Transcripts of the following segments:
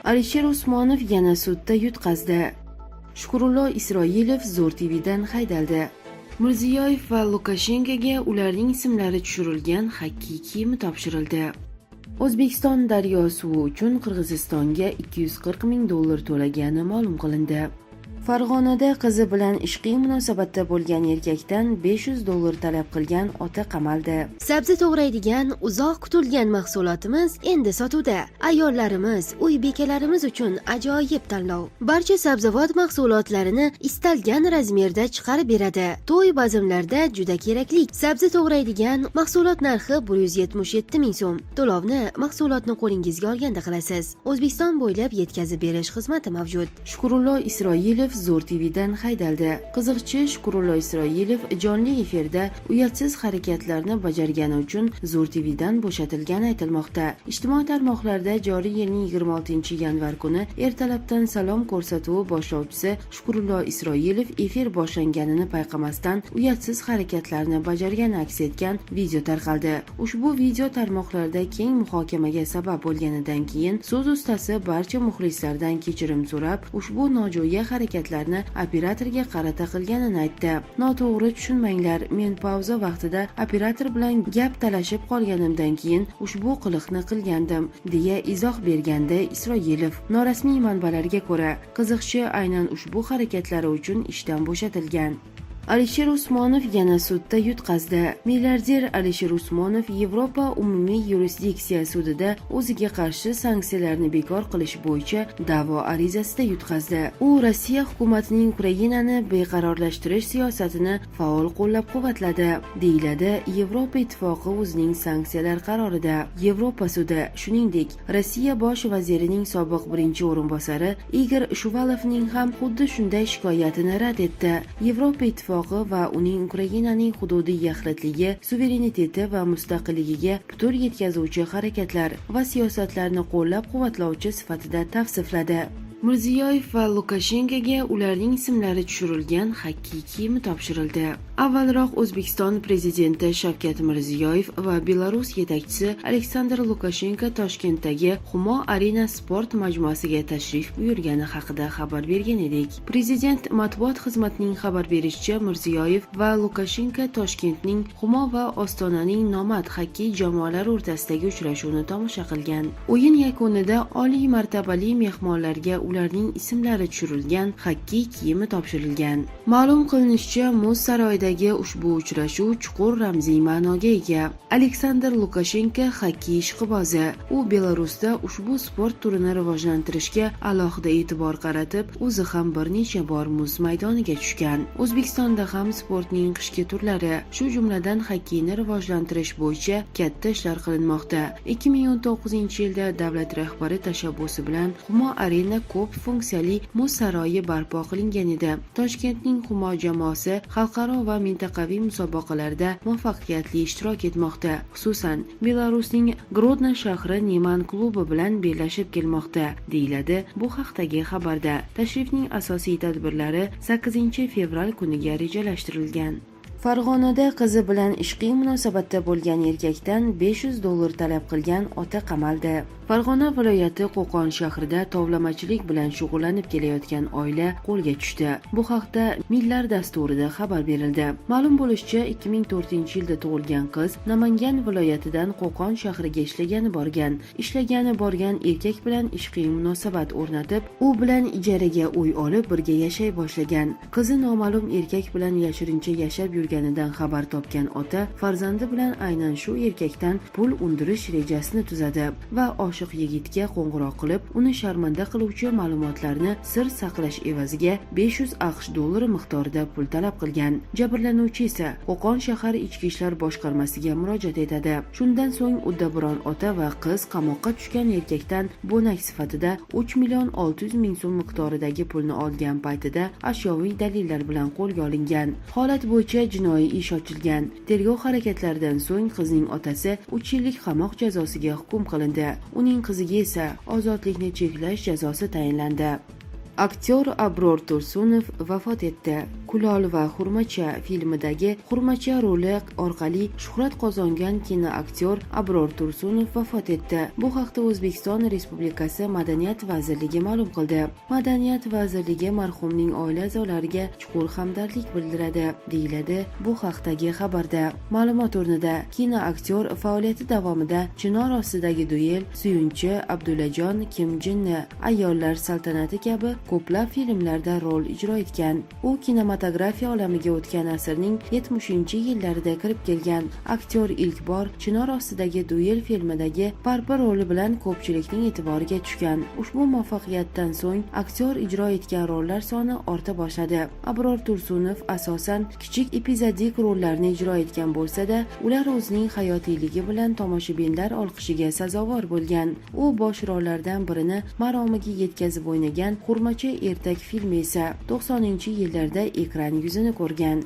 Alisher Usmonov yana sudda yutqazdi. Shukurullo Isroilov Zo'r TVdan haydaldi. Mirziyoyev va Lukashenkoga ularning ismlari tushirilgan Xakkey kiyimi topshirildi. O'zbekiston daryo suvi uchun Qirg'izistonga $240,000 to'lagani ma'lum qilindi. Farg'onada qizi bilan ishqiy munosabatda bo'lgan erkakdan $500 talab qilgan ota qamaldi. Sabzi to'g'raydigan uzoq kutilgan mahsulotimiz endi sotuvda. Ayollarimiz, uy bekalarimiz uchun ajoyib tanlov. Barcha sabzavot mahsulotlarini istalgan razmerda chiqarib beradi. To'y bazmlarda juda kerakli. Sabzi to'g'raydigan mahsulot narxi 177 ming so'm. To'lovni mahsulotni qo'lingizga olganda qilasiz. O'zbekiston bo'ylab yetkazib berish xizmati mavjud. Shukurullo Isroilov Zo'r TVdan haydaldi. Qiziqchi Shukurullo Isroilov jonli efirda uyatsiz harakatlarni bajargani uchun Zo'r TVdan bo'shatilgani aytilmoqda. Ijtimoiy tarmoqlarda joriy yilning 26-yanvar kuni ertalabdan salom ko'rsatuvi boshlovchisi Shukurullo Isroilov efir boshlanganini payqamasdan uyatsiz harakatlarni bajargani aks etgan video tarqaldi. Ushbu video tarmoqlarda keng muhokamaga sabab bo'lganidan keyin so'z ustasi barcha muxlislardan kechirim so'rab, ushbu nojo'ya harakatlarni operatorga qarata qilganini aytdi. Noto'g'ri tushunmanglar, men pauza vaqtida operator bilan gap talashib qolganimdan keyin ushbu qiliqni qilgandim, deya izoh bergandi Isroilov. Norasmiy manbalarga ko'ra, qiziqchi aynan ushbu harakatlari uchun ishdan bo'shatilgan. Alisher Usmonov yana sudda yutqazdi. Milliarder Alisher Usmonov Yevropa umumiy yurisdiksiya sudida o'ziga qarshi sanksiyalarni bekor qilish bo'yicha da'vo arizasida yutqazdi. U Rossiya hukumatining Ukrainani beqarorlashtirish siyosatini faol qo'llab-quvvatladi, deyiladi Yevropa ittifoqi o'zining sanksiyalar qarorida. Yevropa sudi, shuningdek, Rossiya bosh vazirining sobiq birinchi o'rinbosari Igor Shuvalovning ham xuddi shunday shikoyatini rad etdi. Yevropa ittifoqi va uning Ukrainaning hududiy yaxlitligi, suvereniteti va mustaqilligiga putur yetkazuvchi harakatlar va siyosatlarni qo'llab-quvvatlovchi sifatida tavsifladi. Mirziyoyev va Lukashenkoga ularning ismlari tushirilgan Xakkey kiyimi topshirildi. Avvalroq O'zbekiston prezidenti Shavkat Mirziyoyev va Belarus yetakchisi Aleksandr Lukashenko Toshkentdagi Humo Arena sport majmuasiga tashrif buyurgani haqida xabar bergan edik. Prezident matbuot xizmatining xabar berishicha, Mirziyoyev va Lukashenko Toshkentning Humo va Ostonaning nomad xokkey jamoalari o'rtasidagi uchrashuvni tomosha qilgan. O'yin yakunida oliy martabali mehmonlarga ularning ismlari tushirilgan Xakkey kiyimi topshirilgan. Ma'lum qilinishicha, Muz saroyidagi ushbu uchrashuv chuqur ramziy ma'noga ega. Aleksandr Lukashenko xokkey ishqibozi. U Belarusda ushbu sport turini rivojlantirishga alohida e'tibor qaratib, o'zi ham bir necha bor muz maydoniga tushgan. O'zbekistonda ham sportning qishki turlari, shu jumladan xokkeyni rivojlantirish bo'yicha katta ishlar qilinmoqda. 2019-yilda davlat rahbari tashabbusi bilan Humo Arena ko'p funksiyali muz saroyi barpo qilingan edi. Toshkentning Humo jamoasi xalqaro va mintaqaviy musobaqalarda muvaffaqiyatli ishtirok etmoqda. Xususan, Belarusning Grodno shahri Neman klubi bilan bellashib kelmoqda, deyiladi bu haqdagi xabarda. Tashrifning asosiy tadbirlari 8-fevral kuniga rejalashtirilgan. Farg'onada qizi bilan ishqiy munosabatda bo'lgan erkakdan $500 talab qilgan ota qamaldi. Farg'ona viloyati Qo'qon shahrida tovlamachilik bilan shug'ullanib kelayotgan oila qo'lga tushdi. Bu haqda Millar dasturida xabar berildi. Ma'lum bo'lishicha, 2004-yilda tug'ilgan qiz Namangan viloyatidan Qo'qon shahriga ishlagani borgan erkak bilan ishqiy munosabat o'rnatib, u bilan ijaraga uy olib birga yashay boshlagan. Qizi noma'lum erkak bilan yashirincha yashab yurganidan xabar topgan ota farzandi bilan aynan shu erkakdan pul undirish rejasini tuzadi va oshiq yigitga qo'ng'iroq qilib, uni sharmanda qiluvchi ma'lumotlarni sir saqlash evaziga $500 miqdorida pul talab qilgan. Jabrlanuvchi esa Qo'qon shahar ichki ishlar boshqarmasiga murojaat etadi. Shundan so'ng uddaburon ota va qiz qamoqqa tushgan erkakdan bo'nak sifatida 3,600,000 so'm miqdoridagi pulni olgan paytida ashyoviy dalillar bilan qo'lga olingan. Holat bo'yicha jinoiy ish ochilgan. Tergov harakatlaridan so'ng qizning otasi 3 yillik qamoq jazosiga hukm qilindi. Uning qiziga esa ozodlikni cheklash jazosi tayinlandi. Aktyor Abror Tursunov vafot etdi. Kulol va Xurmacha filmidagi Xurmacha roli orqali shuhrat qozongan kinoaktyor Abror Tursunov vafot etdi. Bu haqda O'zbekiston Respublikasi Madaniyat vazirligi ma'lum qildi. Madaniyat vazirligi marhumning oila a'zolariga chuqur hamdardlik bildiradi, deyiladi bu haqdagi xabarda. Ma'lumot o'rnida kinoaktyor faoliyati davomida Chinor ostidagi duel, Suyunchi, Abdullajon, Kim Jinni, Ayollar saltanati kabi ko'plab filmlarda rol ijro etgan. U kinematografiya olamiga o'tgan asrning 70-yillarida kirib kelgan. Aktyor ilk bor Chinor ostidagi duel filmidagi Parpa roli bilan ko'pchilikning e'tiboriga tushgan. Ushbu muvaffaqiyatdan so'ng aktyor ijro etgan rollar soni orta boshladi. Abror Tursunov asosan kichik epizodik rollarni ijro etgan bo'lsa-da, ular o'zining hayotiyligi bilan tomoshabinlar olqishiga sazovor bo'lgan. U bosh rollardan birini maromiga yetkazib o'ynagan Xurmacha ertak filmi esa 90-yillarda ekran yuzini ko'rgan.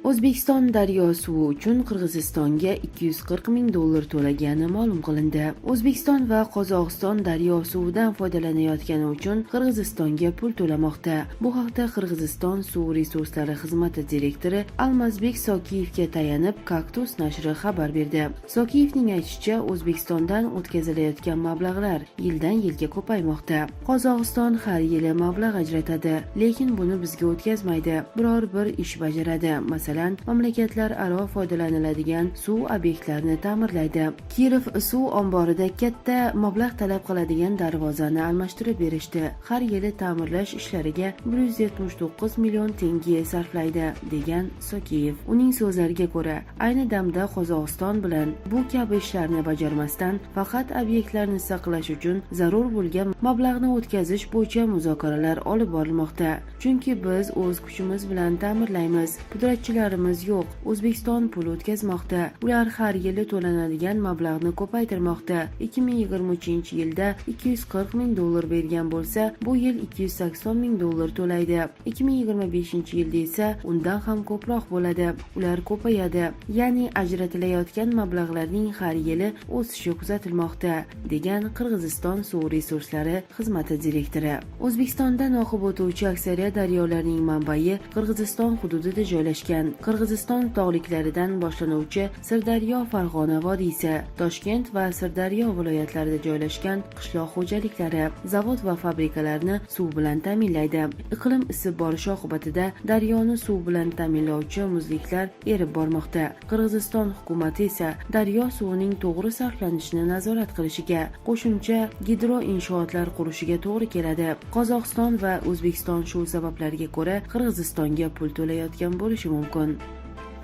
O'zbekiston daryo suvi uchun Qirg'izistonga $240,000 to'lagani ma'lum qilindi. O'zbekiston va Qozog'iston daryo suvidan foydalanayotgani uchun Qirg'izistonga pul to'lamoqda. Bu haqda Qirg'iziston suv resurslari xizmati direktori Almazbek Sokiyevga tayanib Kaktus nashri xabar berdi. Sokiyevning aytishicha, O'zbekistondan o'tkazilayotgan mablag'lar yildan-yilga ko'paymoqda. Qozog'iston har yili mablag' ajratadi, lekin buni bizga o'tkazmaydi. Biror bir ish bajaradi. Masalan, mamlakatlararo foydalaniladigan suv obyektlarini ta'mirlaydi. Kirov suv omborida katta mablag' talab qiladigan darvozani almashtirib berishdi. Har yili ta'mirlash ishlariga 179 million tenge sarflaydi, degan Sokiyev. Uning so'zlariga ko'ra, ayni damda Qozog'iston bilan bu kabi ishlarni bajarmasdan faqat obyektlarni saqlash uchun zarur bo'lgan mablag'ni o'tkazish bo'yicha muzokaralar olib borilmoqda. Chunki biz o'z kuchimiz bilan ta'mirlaymiz. Pudratchilarimiz yo'q. O'zbekiston pul o'tkazmoqda. Ular har yili to'lanadigan mablag'ni ko'paytirmoqda. 2023-yilda $240,000 bergan bo'lsa, bu yil $280,000 to'laydi. 2025-yilda esa undan ham ko'proq bo'ladi. Ular ko'payadi. Ya'ni ajratilayotgan mablag'larning har yili o'sishi kuzatilmoqda, degan Qirg'iziston suv resurslari xizmati direktori. O'zbekistondan oqib o'tuvchi aksariyat daryolarning manbai Qirg'iziston hududida joylashgan. Qirg'iziston tog'liklaridan boshlanuvchi Sirdaryo, Farg'ona vodiysi, Toshkent va Sirdaryo viloyatlarida joylashgan qishloq xo'jaliklari, zavod va fabrikalarni suv bilan ta'minlaydi. Iqlim isib borishi oqibatida daryoni suv bilan ta'minlovchi muzliklar erib bormoqda. Qirg'iziston hukumati esa daryo suvining to'g'ri sarflanishini nazorat qilishiga, qo'shimcha gidroinshootlar qurishiga to'g'ri keladi. Qozog'iston va O'zbekiston shu sabablarga ko'ra Qirg'izistonga pul to'layotgan bo'lishi mumkin.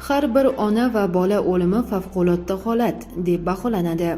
Har bir ona va bola o'limi favqulodda holat deb baholanadi.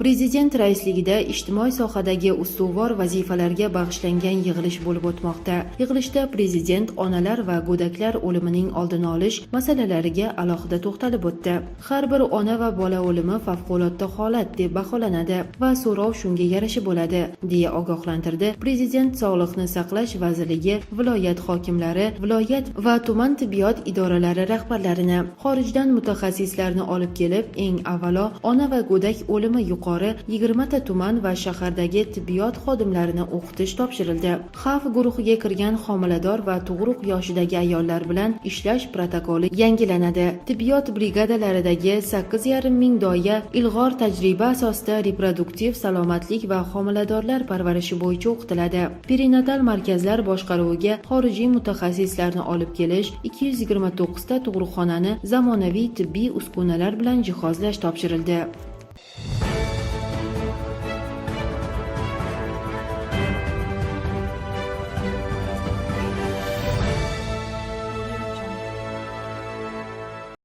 Prezident raisligida ijtimoiy sohadagi ustuvor vazifalarga bag'ishlangan yig'ilish bo'lib o'tmoqda. Yig'ilishda prezident onalar va go'daklar o'limining oldini olish masalalariga alohida to'xtalib o'tdi. Har bir ona va bola o'limi favqulodda holat deb baholanadi va so'rov shunga yarasha bo'ladi, deya ogohlantirdi Prezident Sog'liqni saqlash vazirligi viloyat hokimlari, viloyat va tuman tibbiyot idoralari rahbarlarini, xorijdan mutaxassislarni olib kelib, eng avvalo ona va go'dak o'limi yuqori 20 ta tuman va shahardagi tibbiyot xodimlarini o'qitish topshirildi. Xavf guruhiga kirgan homilador va tug'ruq yoshidagi ayollar bilan ishlash protokoli yangilanadi. Tibbiyot brigadalaridagi 8,5 ming doya ilg'or tajriba asosida reproduktiv salomatlik va homiladorlar parvarishi bo'yicha o'qitiladi. Perinatal markazlar boshqaruviga xorijiy mutaxassislarni olib kelish, 229 ta tug'ruqxonani zamonaviy tibbiy uskunalar bilan jihozlash topshirildi.